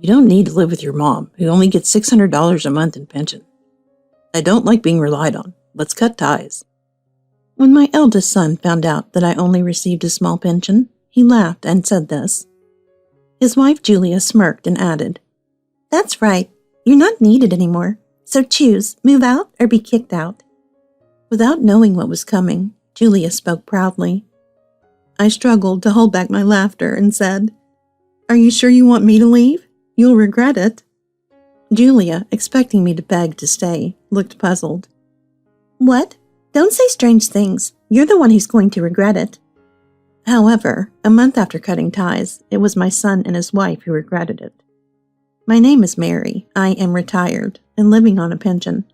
You don't need to live with your mom, who only gets $600 a month in pension. I don't like being relied on. Let's cut ties. When my eldest son found out that I only received a small pension, he laughed and said this. His wife Julia smirked and added, "That's right. You're not needed anymore. So choose, move out or be kicked out." Without knowing what was coming, Julia spoke proudly. I struggled to hold back my laughter and said, "Are you sure you want me to leave? You'll regret it." Julia, expecting me to beg to stay, looked puzzled. "What? Don't say strange things. You're the one who's going to regret it." However, a month after cutting ties, it was my son and his wife who regretted it. My name is Mary. I am retired and living on a pension.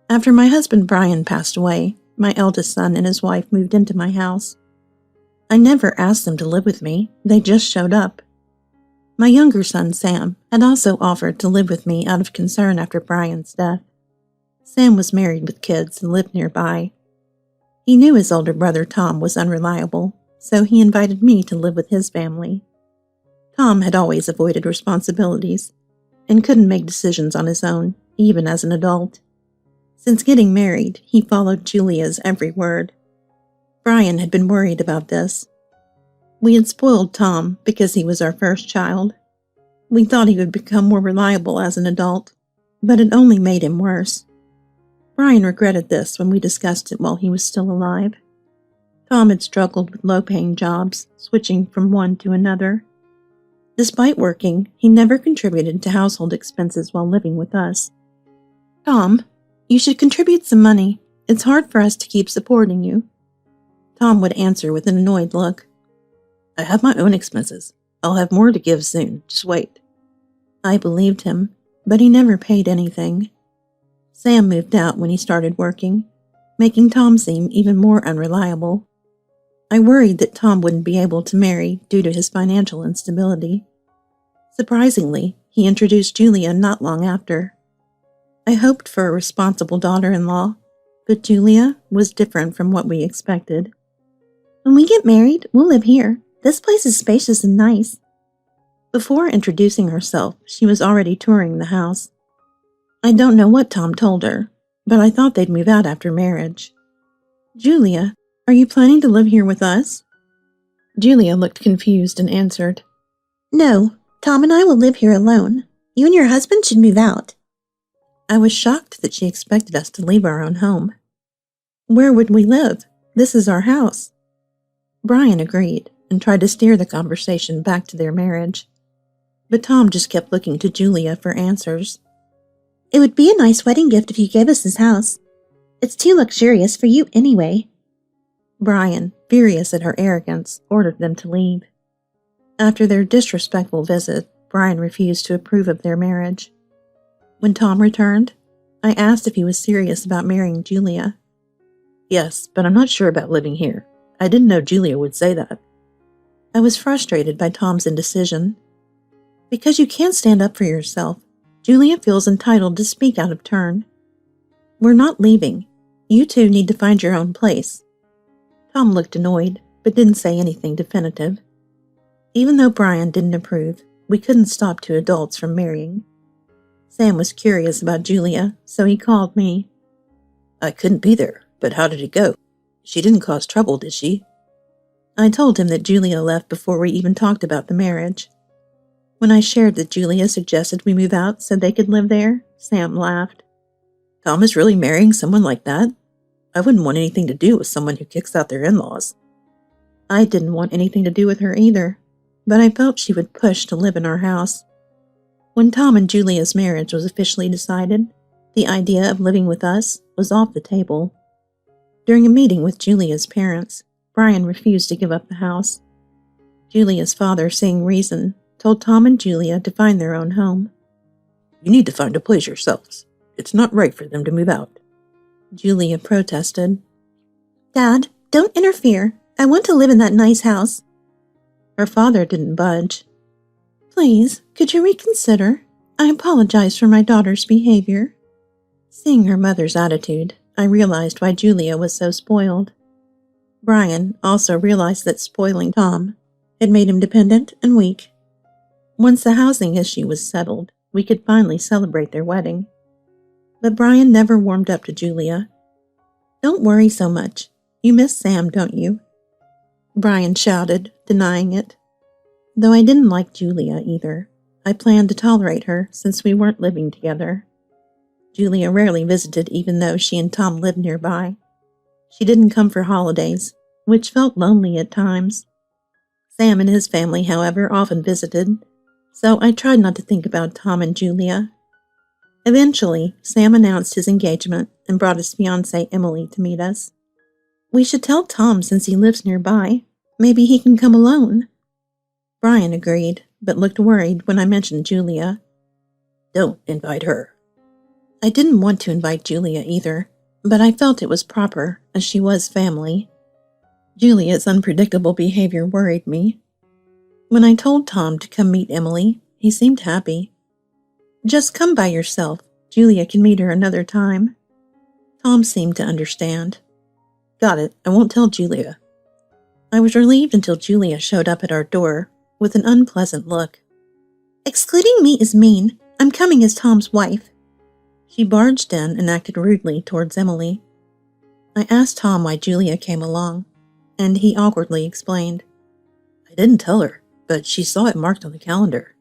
After my husband Brian passed away, my eldest son and his wife moved into my house. I never asked them to live with me. They just showed up. My younger son, Sam, had also offered to live with me out of concern after Brian's death. Sam was married with kids and lived nearby. He knew his older brother Tom was unreliable, so he invited me to live with his family. Tom had always avoided responsibilities and couldn't make decisions on his own, even as an adult. Since getting married, he followed Julia's every word. Brian had been worried about this. We had spoiled Tom because he was our first child. We thought he would become more reliable as an adult, but it only made him worse. Brian regretted this when we discussed it while he was still alive. Tom had struggled with low-paying jobs, switching from one to another. Despite working, he never contributed to household expenses while living with us. "Tom, you should contribute some money. It's hard for us to keep supporting you." Tom would answer with an annoyed look. "I have my own expenses. I'll have more to give soon. Just wait." I believed him, but he never paid anything. Sam moved out when he started working, making Tom seem even more unreliable. I worried that Tom wouldn't be able to marry due to his financial instability. Surprisingly, he introduced Julia not long after. I hoped for a responsible daughter-in-law, but Julia was different from what we expected. "When we get married, we'll live here. This place is spacious and nice." Before introducing herself, she was already touring the house. I don't know what Tom told her, but I thought they'd move out after marriage. "Julia, are you planning to live here with us?" Julia looked confused and answered, "No, Tom and I will live here alone. You and your husband should move out." I was shocked that she expected us to leave our own home. "Where would we live? This is our house." Brian agreed and tried to steer the conversation back to their marriage. But Tom just kept looking to Julia for answers. "It would be a nice wedding gift if you gave us this house. It's too luxurious for you anyway." Brian, furious at her arrogance, ordered them to leave. After their disrespectful visit, Brian refused to approve of their marriage. When Tom returned, I asked if he was serious about marrying Julia. "Yes, but I'm not sure about living here. I didn't know Julia would say that." I was frustrated by Tom's indecision. Because you can't stand up for yourself, Julia feels entitled to speak out of turn. "We're not leaving. You two need to find your own place." Tom looked annoyed, but didn't say anything definitive. Even though Brian didn't approve, we couldn't stop two adults from marrying. Sam was curious about Julia, so he called me. "I couldn't be there, but how did it go? She didn't cause trouble, did she?" I told him that Julia left before we even talked about the marriage. When I shared that Julia suggested we move out so they could live there, Sam laughed. "Tom is really marrying someone like that? I wouldn't want anything to do with someone who kicks out their in-laws." I didn't want anything to do with her either, but I felt she would push to live in our house. When Tom and Julia's marriage was officially decided, the idea of living with us was off the table. During a meeting with Julia's parents, Brian refused to give up the house. Julia's father, seeing reason, told Tom and Julia to find their own home. "You need to find a place yourselves. It's not right for them to move out." Julia protested. "Dad, don't interfere. I want to live in that nice house." Her father didn't budge. "Please, could you reconsider? I apologize for my daughter's behavior." Seeing her mother's attitude, I realized why Julia was so spoiled. Brian also realized that spoiling Tom had made him dependent and weak. Once the housing issue was settled, we could finally celebrate their wedding. But Brian never warmed up to Julia. "Don't worry so much. You miss Sam, don't you?" Brian shouted, denying it. Though I didn't like Julia either, I planned to tolerate her since we weren't living together. Julia rarely visited even though she and Tom lived nearby. She didn't come for holidays, which felt lonely at times. Sam and his family, however, often visited, so I tried not to think about Tom and Julia. Eventually, Sam announced his engagement and brought his fiancée Emily to meet us. "We should tell Tom since he lives nearby. Maybe he can come alone." Brian agreed, but looked worried when I mentioned Julia. "Don't invite her." I didn't want to invite Julia either, but I felt it was proper, as she was family. Julia's unpredictable behavior worried me. When I told Tom to come meet Emily, he seemed happy. "Just come by yourself. Julia can meet her another time." Tom seemed to understand. "Got it. I won't tell Julia." I was relieved until Julia showed up at our door with an unpleasant look. "Excluding me is mean. I'm coming as Tom's wife." She barged in and acted rudely towards Emily. I asked Tom why Julia came along, and he awkwardly explained. "I didn't tell her, but she saw it marked on the calendar."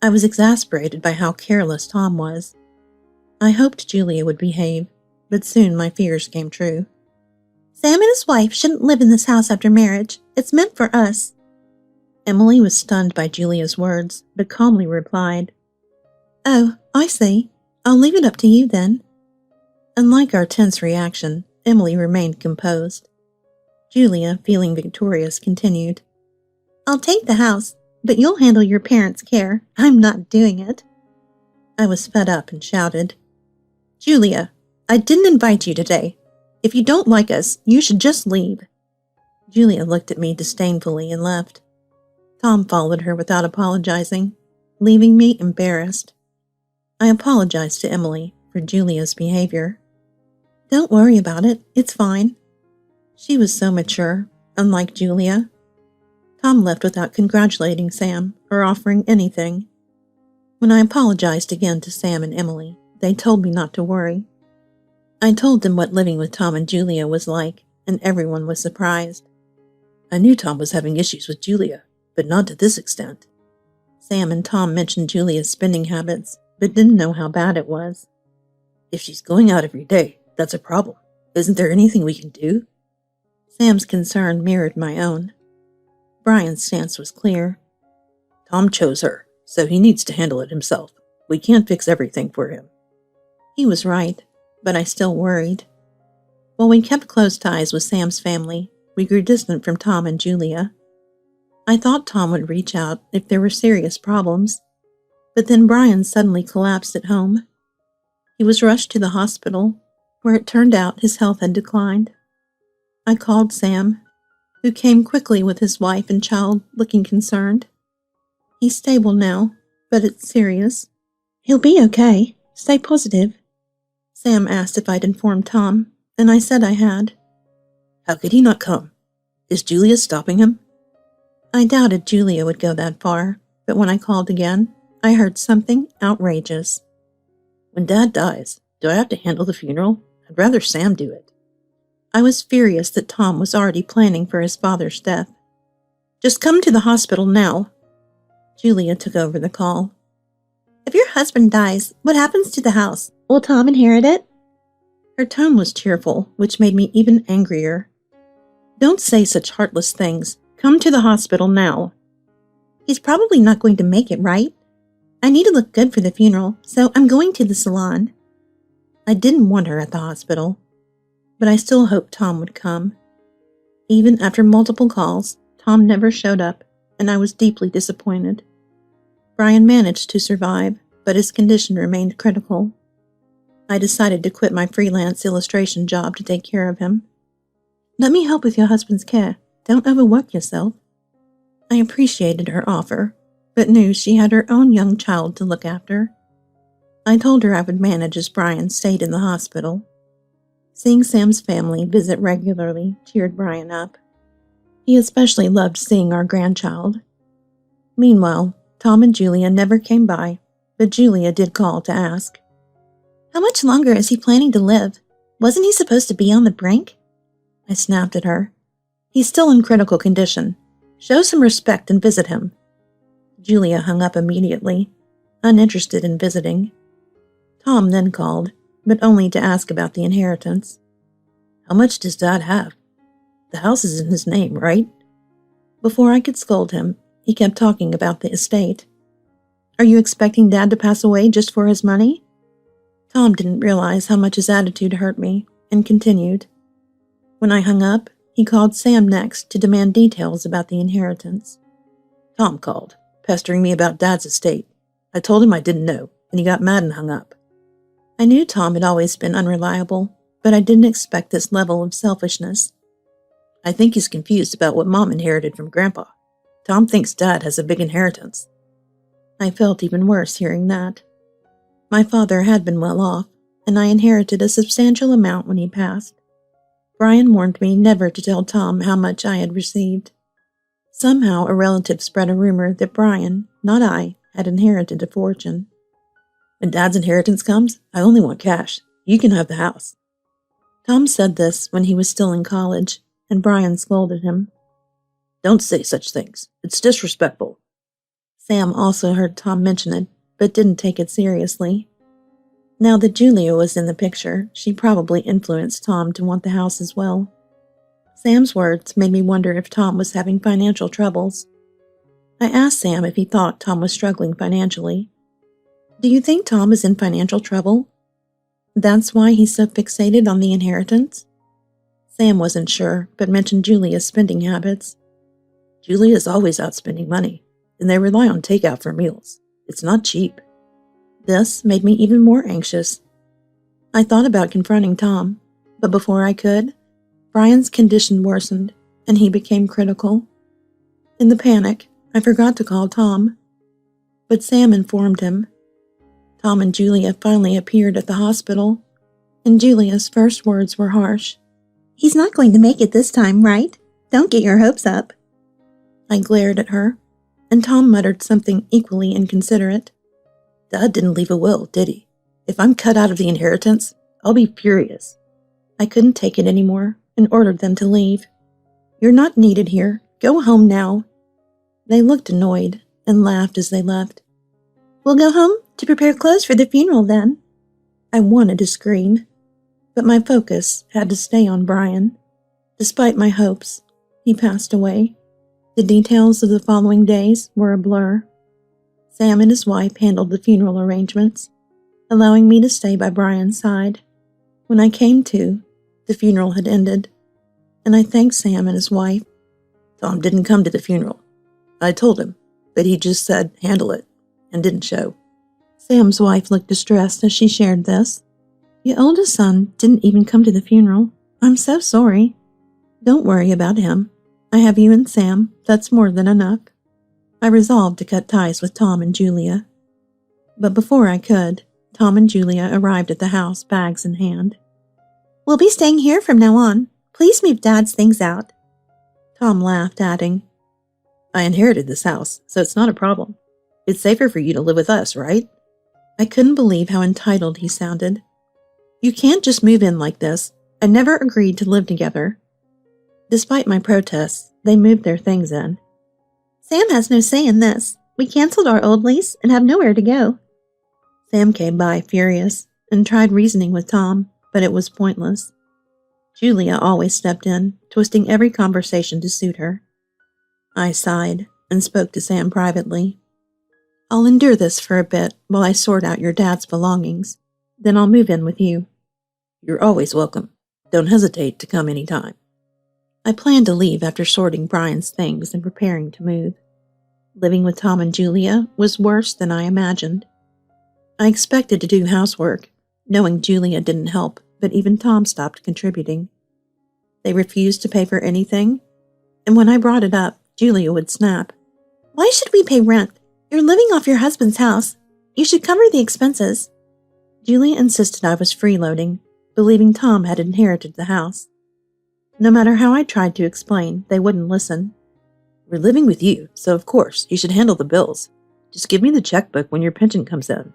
I was exasperated by how careless Tom was. I hoped Julia would behave, but soon my fears came true. "Sam and his wife shouldn't live in this house after marriage. It's meant for us." Emily was stunned by Julia's words, but calmly replied, "Oh, I see. I'll leave it up to you then." Unlike our tense reaction, Emily remained composed. Julia, feeling victorious, continued, "I'll take the house, but you'll handle your parents' care. I'm not doing it." I was fed up and shouted, "Julia, I didn't invite you today. If you don't like us, you should just leave." Julia looked at me disdainfully and left. Tom followed her without apologizing, leaving me embarrassed. I apologized to Emily for Julia's behavior. "Don't worry about it. It's fine." She was so mature, unlike Julia. Tom left without congratulating Sam or offering anything. When I apologized again to Sam and Emily, they told me not to worry. I told them what living with Tom and Julia was like, and everyone was surprised. "I knew Tom was having issues with Julia, but not to this extent." Sam and Tom mentioned Julia's spending habits, but didn't know how bad it was. "If she's going out every day, that's a problem. Isn't there anything we can do?" Sam's concern mirrored my own. Brian's stance was clear. "Tom chose her, so he needs to handle it himself. We can't fix everything for him." He was right, but I still worried. While we kept close ties with Sam's family, we grew distant from Tom and Julia. I thought Tom would reach out if there were serious problems, but then Brian suddenly collapsed at home. He was rushed to the hospital, where it turned out his health had declined. I called Sam, who came quickly with his wife and child, looking concerned. "He's stable now, but it's serious." "He'll be okay. Stay positive." Sam asked if I'd informed Tom, and I said I had. "How could he not come? Is Julia stopping him?" I doubted Julia would go that far, but when I called again, I heard something outrageous. "When Dad dies, do I have to handle the funeral? I'd rather Sam do it." I was furious that Tom was already planning for his father's death. "Just come to the hospital now." Julia took over the call. "If your husband dies, what happens to the house? Will Tom inherit it?" Her tone was cheerful, which made me even angrier. "Don't say such heartless things. Come to the hospital now." "He's probably not going to make it, right? I need to look good for the funeral, so I'm going to the salon." I didn't want her at the hospital, but I still hoped Tom would come. Even after multiple calls, Tom never showed up, and I was deeply disappointed. Brian managed to survive, but his condition remained critical. I decided to quit my freelance illustration job to take care of him. "Let me help with your husband's care. Don't overwork yourself." I appreciated her offer, but knew she had her own young child to look after. I told her I would manage as Brian stayed in the hospital. Seeing Sam's family visit regularly cheered Brian up. He especially loved seeing our grandchild. Meanwhile, Tom and Julia never came by, but Julia did call to ask, "How much longer is he planning to live? Wasn't he supposed to be on the brink?" I snapped at her. "He's still in critical condition. Show some respect and visit him." Julia hung up immediately, uninterested in visiting. Tom then called, but only to ask about the inheritance. "How much does Dad have? The house is in his name, right?" Before I could scold him, he kept talking about the estate. "Are you expecting Dad to pass away just for his money?" Tom didn't realize how much his attitude hurt me, and continued. When I hung up, he called Sam next to demand details about the inheritance. "Tom called, pestering me about Dad's estate. I told him I didn't know, and he got mad and hung up." I knew Tom had always been unreliable, but I didn't expect this level of selfishness. "I think he's confused about what Mom inherited from Grandpa. Tom thinks Dad has a big inheritance." I felt even worse hearing that. My father had been well off, and I inherited a substantial amount when he passed. Brian warned me never to tell Tom how much I had received. Somehow a relative spread a rumor that Brian, not I, had inherited a fortune. "When Dad's inheritance comes, I only want cash. You can have the house." Tom said this when he was still in college, and Brian scolded him. "Don't say such things. It's disrespectful." Sam also heard Tom mention it, but didn't take it seriously. Now that Julia was in the picture, she probably influenced Tom to want the house as well. Sam's words made me wonder if Tom was having financial troubles. I asked Sam if he thought Tom was struggling financially. "Do you think Tom is in financial trouble? That's why he's so fixated on the inheritance?" Sam wasn't sure, but mentioned Julia's spending habits. "Julia's always out spending money, and they rely on takeout for meals. It's not cheap." This made me even more anxious. I thought about confronting Tom, but before I could, Brian's condition worsened, and he became critical. In the panic, I forgot to call Tom, but Sam informed him. Tom and Julia finally appeared at the hospital, and Julia's first words were harsh. "He's not going to make it this time, right? Don't get your hopes up." I glared at her, and Tom muttered something equally inconsiderate. "Dad didn't leave a will, did he? If I'm cut out of the inheritance, I'll be furious." I couldn't take it anymore and ordered them to leave. "You're not needed here. Go home now." They looked annoyed and laughed as they left. "We'll go home to prepare clothes for the funeral then." I wanted to scream, but my focus had to stay on Brian. Despite my hopes, he passed away. The details of the following days were a blur. Sam and his wife handled the funeral arrangements, allowing me to stay by Brian's side. When I came to, the funeral had ended, and I thanked Sam and his wife. "Tom didn't come to the funeral. I told him, but he just said, 'Handle it,' and didn't show." Sam's wife looked distressed as she shared this. "Your oldest son didn't even come to the funeral. I'm so sorry." "Don't worry about him. I have you and Sam. That's more than enough." I resolved to cut ties with Tom and Julia. But before I could, Tom and Julia arrived at the house, bags in hand. "We'll be staying here from now on. Please move Dad's things out." Tom laughed, adding, "I inherited this house, so it's not a problem. It's safer for you to live with us, right?" I couldn't believe how entitled he sounded. "You can't just move in like this. I never agreed to live together." Despite my protests, they moved their things in. "Sam has no say in this. We canceled our old lease and have nowhere to go." Sam came by furious and tried reasoning with Tom, but it was pointless. Julia always stepped in, twisting every conversation to suit her. I sighed and spoke to Sam privately. "I'll endure this for a bit while I sort out your dad's belongings. Then I'll move in with you." "You're always welcome. Don't hesitate to come any time." I planned to leave after sorting Brian's things and preparing to move. Living with Tom and Julia was worse than I imagined. I expected to do housework, knowing Julia didn't help, but even Tom stopped contributing. They refused to pay for anything, and when I brought it up, Julia would snap. "Why should we pay rent? You're living off your husband's house. You should cover the expenses." Julia insisted I was freeloading, believing Tom had inherited the house. No matter how I tried to explain, they wouldn't listen. "We're living with you, so of course you should handle the bills. Just give me the checkbook when your pension comes in.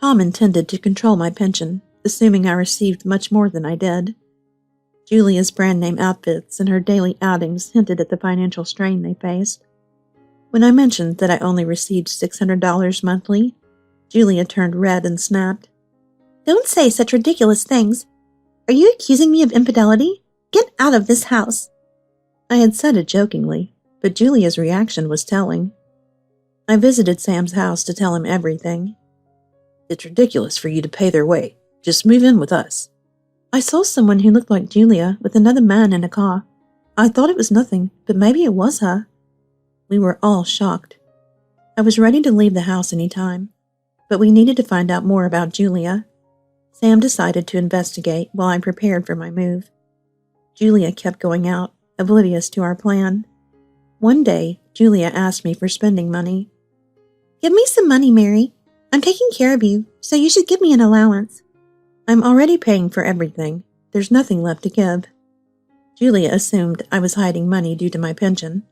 Tom intended to control my pension, assuming I received much more than I did. Julia's brand-name outfits and her daily outings hinted at the financial strain they faced. When I mentioned that I only received $600 monthly, Julia turned red and snapped. Don't say such ridiculous things. Are you accusing me of infidelity? Get out of this house. I had said it jokingly, but Julia's reaction was telling. I visited Sam's house to tell him everything. It's ridiculous for you to pay their way. Just move in with us. I saw someone who looked like Julia with another man in a car. I thought it was nothing, but maybe it was her. We were all shocked. I was ready to leave the house any time, but we needed to find out more about Julia. Sam decided to investigate while I prepared for my move. Julia kept going out, oblivious to our plan. One day, Julia asked me for spending money. Give me some money, Mary. I'm taking care of you, so you should give me an allowance. I'm already paying for everything. There's nothing left to give. Julia assumed I was hiding money due to my pension.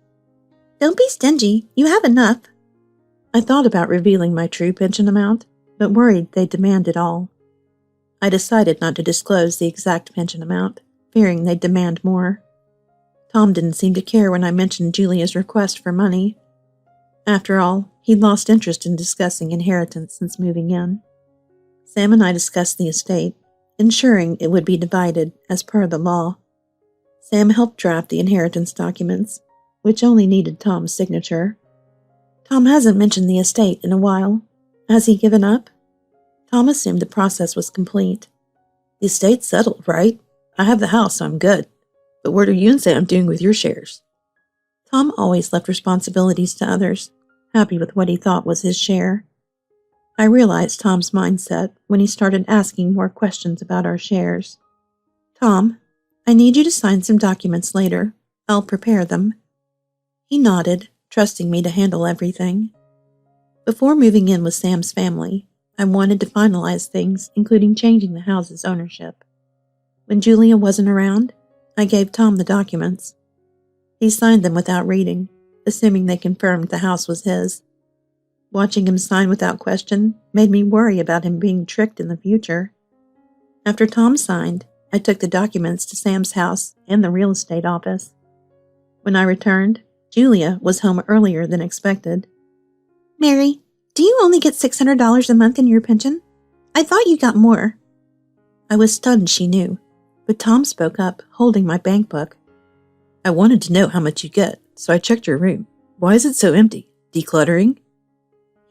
Don't be stingy. You have enough. I thought about revealing my true pension amount, but worried they'd demand it all. I decided not to disclose the exact pension amount, fearing they'd demand more. Tom didn't seem to care when I mentioned Julia's request for money. After all, he'd lost interest in discussing inheritance since moving in. Sam and I discussed the estate, ensuring it would be divided as per the law. Sam helped draft the inheritance documents, which only needed Tom's signature. Tom hasn't mentioned the estate in a while. Has he given up? Tom assumed the process was complete. The estate's settled, right? I have the house, so I'm good. But what are you and Sam doing with your shares? Tom always left responsibilities to others, happy with what he thought was his share. I realized Tom's mindset when he started asking more questions about our shares. Tom, I need you to sign some documents later. I'll prepare them. He nodded, trusting me to handle everything. Before moving in with Sam's family, I wanted to finalize things, including changing the house's ownership. When Julia wasn't around, I gave Tom the documents. He signed them without reading, assuming they confirmed the house was his. Watching him sign without question made me worry about him being tricked in the future. After Tom signed, I took the documents to Sam's house and the real estate office. When I returned, Julia was home earlier than expected. Mary, do you only get $600 a month in your pension? I thought you got more. I was stunned she knew, but Tom spoke up, holding my bank book. I wanted to know how much you get, so I checked your room. Why is it so empty? Decluttering?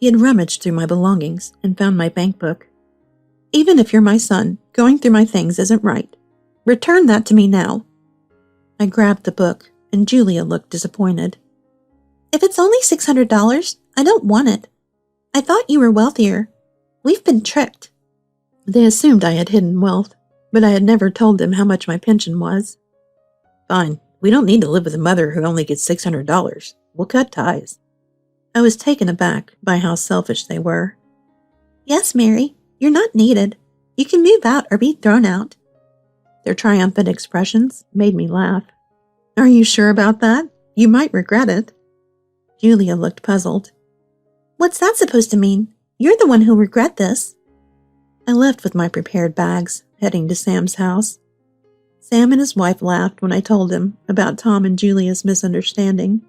He had rummaged through my belongings and found my bank book. Even if you're my son, going through my things isn't right. Return that to me now. I grabbed the book, and Julia looked disappointed. If it's only $600, I don't want it. I thought you were wealthier. We've been tricked. They assumed I had hidden wealth, but I had never told them how much my pension was. Fine, we don't need to live with a mother who only gets $600. We'll cut ties. I was taken aback by how selfish they were. Yes, Mary, you're not needed. You can move out or be thrown out. Their triumphant expressions made me laugh. Are you sure about that? You might regret it. Julia looked puzzled. What's that supposed to mean? You're the one who'll regret this. I left with my prepared bags, heading to Sam's house. Sam and his wife laughed when I told him about Tom and Julia's misunderstanding.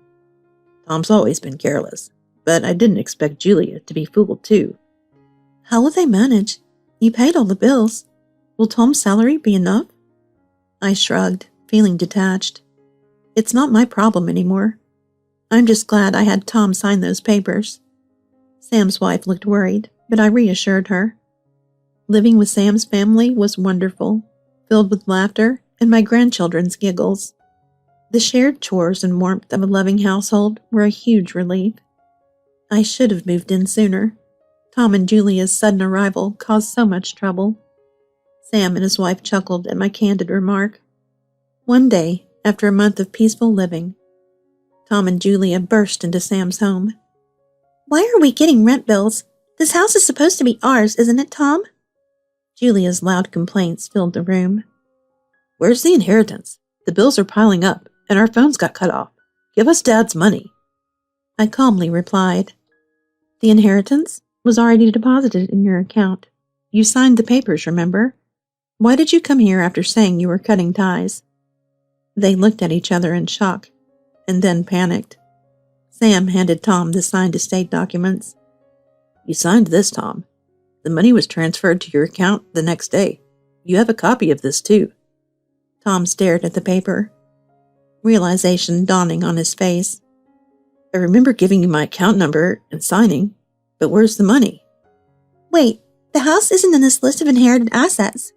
Tom's always been careless, but I didn't expect Julia to be fooled too. How will they manage? You paid all the bills. Will Tom's salary be enough? I shrugged, feeling detached. It's not my problem anymore. I'm just glad I had Tom sign those papers. Sam's wife looked worried, but I reassured her. Living with Sam's family was wonderful, filled with laughter and my grandchildren's giggles. The shared chores and warmth of a loving household were a huge relief. I should have moved in sooner. Tom and Julia's sudden arrival caused so much trouble. Sam and his wife chuckled at my candid remark. One day, after a month of peaceful living, Tom and Julia burst into Sam's home. Why are we getting rent bills? This house is supposed to be ours, isn't it, Tom? Julia's loud complaints filled the room. Where's the inheritance? The bills are piling up, and our phones got cut off. Give us Dad's money. I calmly replied. The inheritance was already deposited in your account. You signed the papers, remember? Why did you come here after saying you were cutting ties? They looked at each other in shock, and then panicked. Sam handed Tom the signed estate documents. You signed this, Tom. The money was transferred to your account the next day. You have a copy of this, too. Tom stared at the paper, realization dawning on his face. I remember giving you my account number and signing, but where's the money? Wait, the house isn't in this list of inherited assets.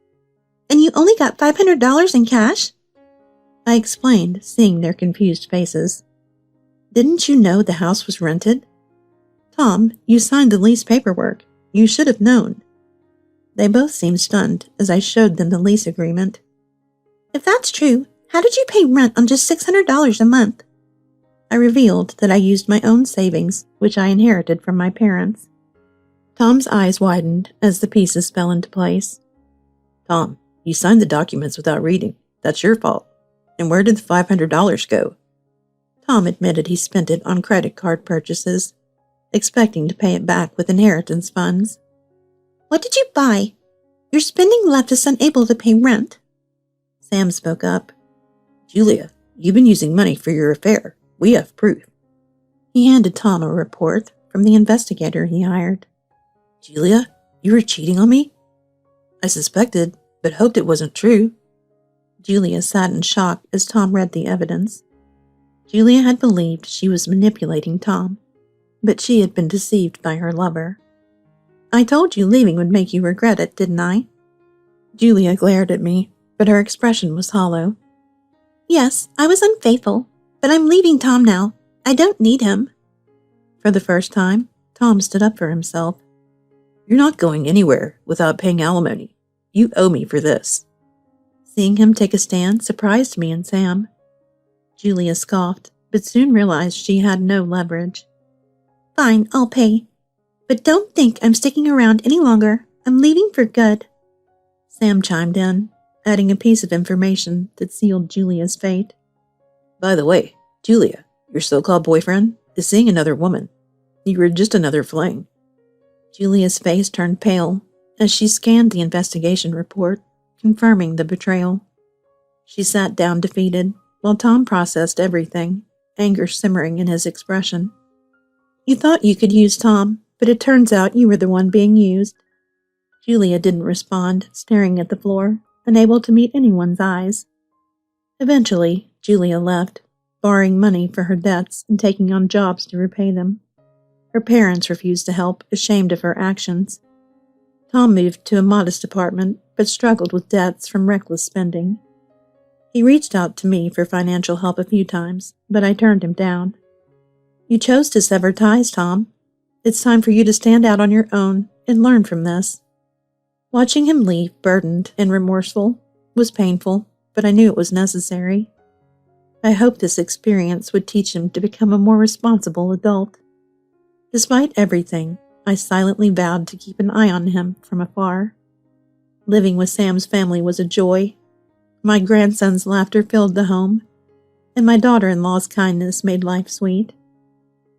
And you only got $500 in cash? I explained, seeing their confused faces. Didn't you know the house was rented? Tom, you signed the lease paperwork. You should have known. They both seemed stunned as I showed them the lease agreement. If that's true, how did you pay rent on just $600 a month? I revealed that I used my own savings, which I inherited from my parents. Tom's eyes widened as the pieces fell into place. Tom, you signed the documents without reading. That's your fault. And where did the $500 go? Tom admitted he spent it on credit card purchases, expecting to pay it back with inheritance funds. What did you buy? Your spending left us unable to pay rent. Sam spoke up. Julia, you've been using money for your affair. We have proof. He handed Tom a report from the investigator he hired. Julia, you were cheating on me? I suspected, but hoped it wasn't true. Julia sat in shock as Tom read the evidence. Julia had believed she was manipulating Tom, but she had been deceived by her lover. I told you leaving would make you regret it, didn't I? Julia glared at me, but her expression was hollow. Yes, I was unfaithful, but I'm leaving Tom now. I don't need him. For the first time, Tom stood up for himself. You're not going anywhere without paying alimony. You owe me for this. Seeing him take a stand surprised me and Sam. Julia scoffed, but soon realized she had no leverage. Fine, I'll pay. But don't think I'm sticking around any longer. I'm leaving for good. Sam chimed in, adding a piece of information that sealed Julia's fate. By the way, Julia, your so-called boyfriend, is seeing another woman. You were just another fling. Julia's face turned pale as she scanned the investigation report, confirming the betrayal. She sat down defeated, while Tom processed everything, anger simmering in his expression. You thought you could use Tom, but it turns out you were the one being used. Julia didn't respond, staring at the floor, unable to meet anyone's eyes. Eventually, Julia left, borrowing money for her debts and taking on jobs to repay them. Her parents refused to help, ashamed of her actions. Tom moved to a modest apartment, but struggled with debts from reckless spending. He reached out to me for financial help a few times, but I turned him down. You chose to sever ties, Tom. It's time for you to stand out on your own and learn from this. Watching him leave, burdened and remorseful, was painful, but I knew it was necessary. I hoped this experience would teach him to become a more responsible adult. Despite everything, I silently vowed to keep an eye on him from afar. Living with Sam's family was a joy. My grandson's laughter filled the home, and my daughter-in-law's kindness made life sweet.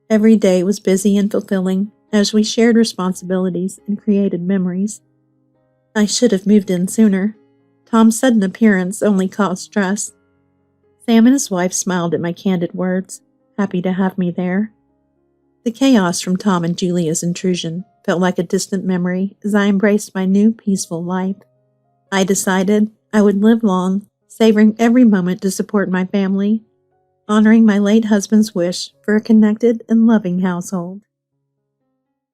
Every day was busy and fulfilling as we shared responsibilities and created memories. I should have moved in sooner. Tom's sudden appearance only caused stress. Sam and his wife smiled at my candid words, happy to have me there. The chaos from Tom and Julia's intrusion felt like a distant memory as I embraced my new peaceful life. I decided I would live long, savoring every moment to support my family, honoring my late husband's wish for a connected and loving household.